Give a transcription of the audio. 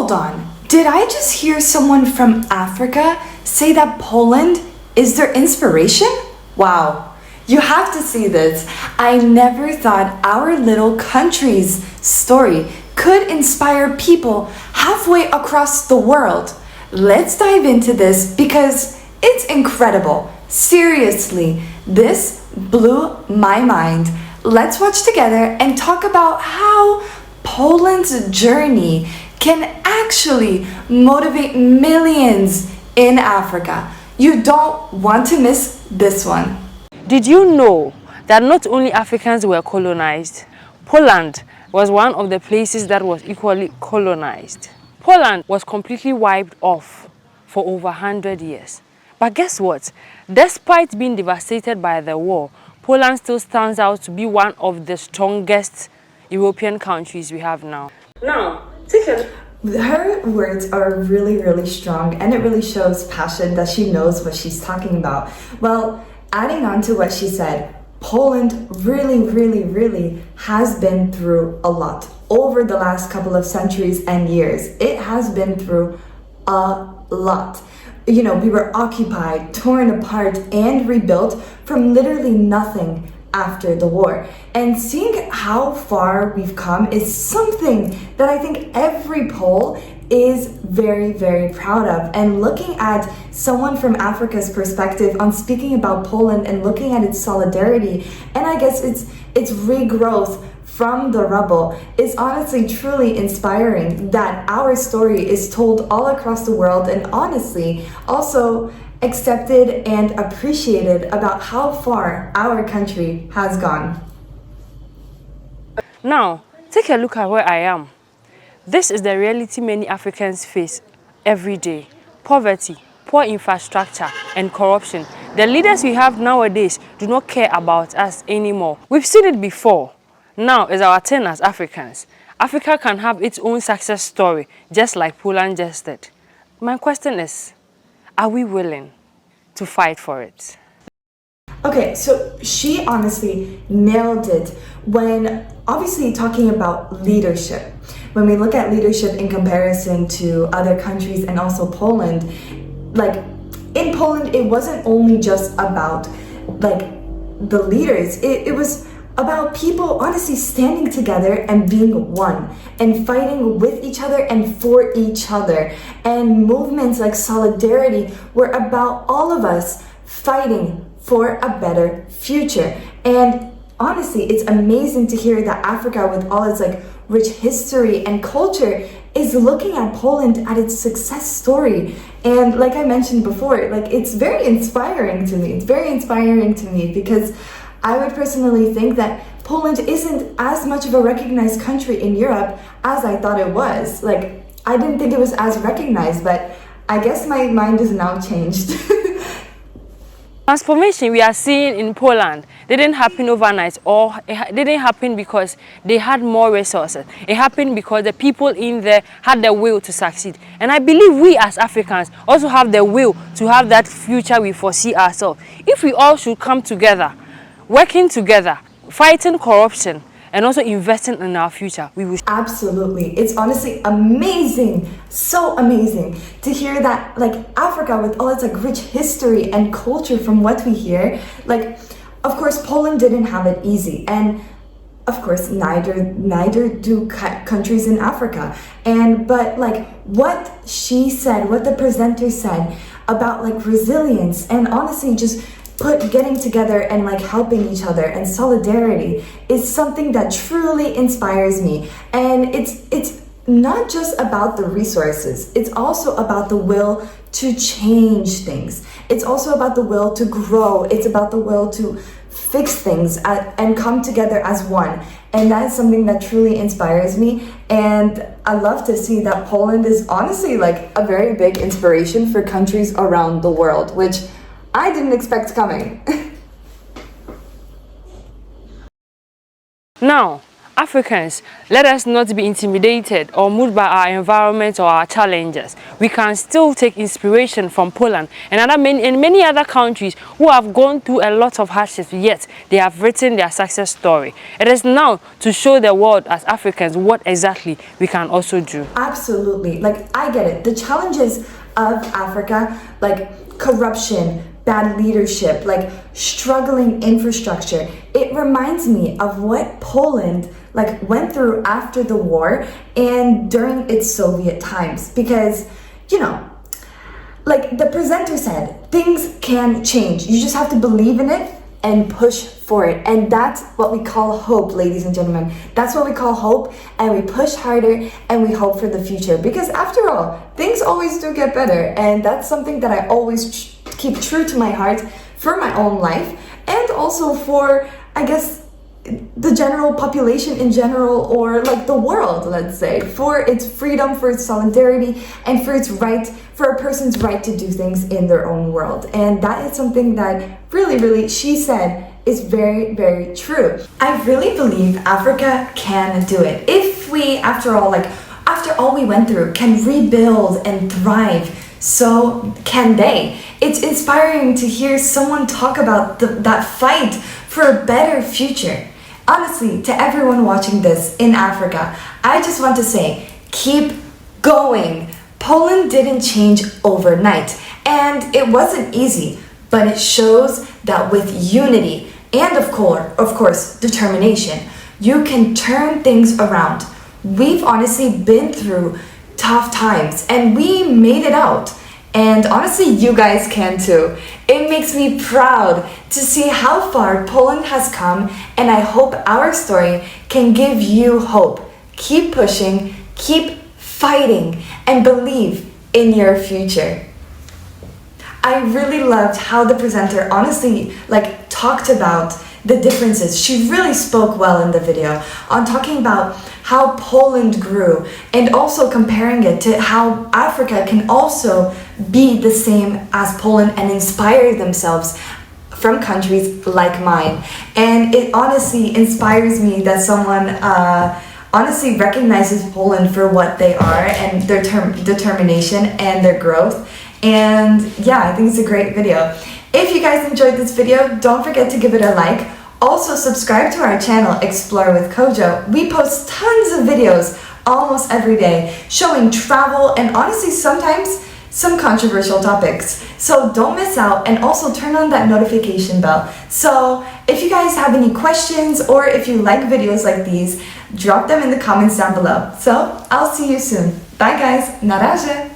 Hold on. Did I just hear someone from Africa say that Poland is their inspiration? Wow. You have to see this. I never thought our little country's story could inspire people halfway across the world. Let's dive into this because it's incredible. Seriously, this blew my mind. Let's watch together and talk about how Poland's journey can actually motivate millions in Africa. You don't want to miss this one. Did you know that not only Africans were colonized, Poland was one of the places that was equally colonized. Poland was completely wiped off for over 100 years. But guess what? Despite being devastated by the war, Poland still stands out to be one of the strongest European countries we have now. Now, take a look. Her words are really, really strong, and it really shows passion that she knows what she's talking about. Well, adding on to what she said, Poland really has been through a lot over the last couple of centuries and years. It has been through a lot. You know, we were occupied, torn apart, and rebuilt from literally nothing after the war. And seeing how far we've come is something that I think every Pole is very proud of. And looking at someone from Africa's perspective on speaking about Poland and looking at its solidarity, and I guess its regrowth from the rubble, is honestly truly inspiring that our story is told all across the world, and honestly also accepted and appreciated about how far our country has gone. Now, take a look at where I am. This is the reality many Africans face every day. Poverty, poor infrastructure, and corruption. The leaders we have nowadays do not care about us anymore. We've seen it before. Now is our turn as Africans. Africa can have its own success story, just like Poland just did. My question is, are we willing to fight for it? Okay, so she honestly nailed it when obviously talking about leadership. When we look at leadership in comparison to other countries and also Poland, like in Poland, it wasn't only just about like the leaders, it was about people honestly standing together and being one and fighting with each other and for each other. And movements like Solidarity were about all of us fighting for a better future. And honestly, it's amazing to hear that Africa, with all its like rich history and culture, is looking at Poland at its success story. And like I mentioned before, like it's very inspiring to me. It's very inspiring to me because I would personally think that Poland isn't as much of a recognized country in Europe as I thought it was. Like, I didn't think it was as recognized, but I guess my mind is now changed. Transformation we are seeing in Poland didn't happen overnight, or it didn't happen because they had more resources. It happened because the people in there had the will to succeed. And I believe we as Africans also have the will to have that future we foresee ourselves. If we all should come together, working together, fighting corruption, and also investing in our future, we will. Absolutely. It's honestly amazing, so amazing to hear that like Africa, with all its like rich history and culture, from what we hear, like of course Poland didn't have it easy, and of course neither do countries in Africa. But like what she said, what the presenter said about like resilience and honestly just getting together and like helping each other and solidarity is something that truly inspires me. And it's not just about the resources, it's also about the will to change things. It's also about the will to grow. It's about the will to fix things and come together as one. And that is something that truly inspires me. And I love to see that Poland is honestly like a very big inspiration for countries around the world, which I didn't expect coming. Now, Africans, let us not be intimidated or moved by our environment or our challenges. We can still take inspiration from Poland and many other countries who have gone through a lot of hardships, yet they have written their success story. It is now to show the world as Africans what exactly we can also do. Absolutely. Like, I get it. The challenges of Africa, like corruption, bad leadership, like struggling infrastructure, it reminds me of what Poland like went through after the war and during its Soviet times. Because, you know, like the presenter said, things can change. You just have to believe in it and push for it. And that's what we call hope, ladies and gentlemen. That's what we call hope, and we push harder and we hope for the future. Because after all, things always do get better, and that's something that I always keep true to my heart for my own life, and also for, I guess, the general population in general, or like the world, let's say, for its freedom, for its solidarity, and for its right, for a person's right to do things in their own world. And that is something that really, she said, is very, very true. I really believe Africa can do it. If we, after all we went through, can rebuild and thrive, so can they. It's inspiring to hear someone talk about that fight for a better future. Honestly, to everyone watching this in Africa, I just want to say, keep going. Poland didn't change overnight, and it wasn't easy, but it shows that with unity and of course, determination, you can turn things around. We've honestly been through tough times and we made it out. And honestly, you guys can too. It makes me proud to see how far Poland has come, and I hope our story can give you hope. Keep pushing, keep fighting, and believe in your future. I really loved how the presenter honestly talked about the differences. She really spoke well in the video on talking about how Poland grew and also comparing it to how Africa can also be the same as Poland and inspire themselves from countries like mine. And it honestly inspires me that someone honestly recognizes Poland for what they are and their determination and their growth. And yeah, I think it's a great video. If you guys enjoyed this video, don't forget to give it a like. Also, subscribe to our channel, Explore with Kojo. We post tons of videos almost every day showing travel and honestly sometimes some controversial topics. So don't miss out, and also turn on that notification bell. So if you guys have any questions or if you like videos like these, drop them in the comments down below. So I'll see you soon. Bye guys. Na razie.